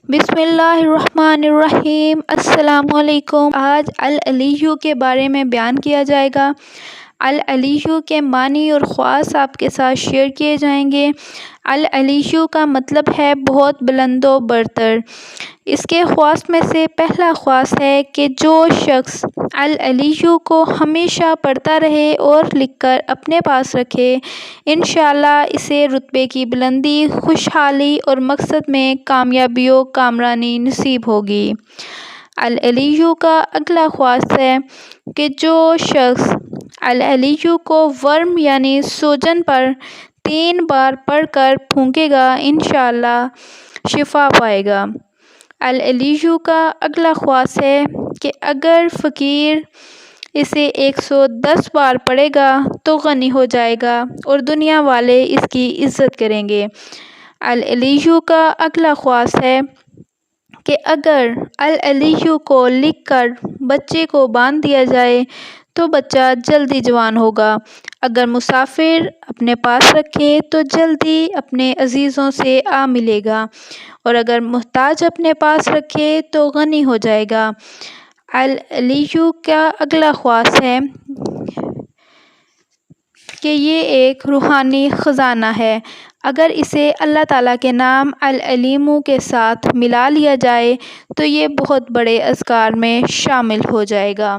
बिस्मिल्लाहिर्रहमानिर्रहीम। अस्सलाम वालेकुम। आज अल-अलीय्यु के बारे में बयान किया जाएगा। अल-अलीय्यु के मानी और ख़वास आपके साथ शेयर किए जाएंगे। अल-अलीय्यु का मतलब है बहुत बुलंदो बरतर। इसके ख़वास में से पहला ख़वास है कि जो शख्स अल-अलीय्यु को हमेशा पढ़ता रहे और लिखकर अपने पास रखे, इंशाअल्लाह इसे रुतबे की बुलंदी, खुशहाली और मकसद में कामयाबी व कामरानी नसीब होगी। अल-अलीय्यु का अगला ख़वास है कि जो शख्स अल-अलीय्यु को वर्म यानी सूजन पर 3 बार पढ़कर फूंकेगा, इंशाअल्लाह शिफा पाएगा। अल-अलीय्यु का अगला ख़वास है कि अगर फ़कीर इसे 110 बार पढ़ेगा तो गनी हो जाएगा और दुनिया वाले इसकी इज़्ज़त करेंगे। अल-अलीय्यु का अगला ख़वास है कि अगर अल-अलीय्यु को लिखकर बच्चे को बांध दिया जाए तो बच्चा जल्दी जवान होगा। अगर मुसाफिर अपने पास रखे तो जल्दी अपने अजीज़ों से आ मिलेगा और अगर मुहताज अपने पास रखे तो गनी हो जाएगा। अल-अलीय्यु का अगला ख़वास है कि ये एक रूहानी ख़ज़ाना है। अगर इसे अल्लाह ताला के नाम अल-अलीमु के साथ मिला लिया जाए तो ये बहुत बड़े अज़कार में शामिल हो जाएगा।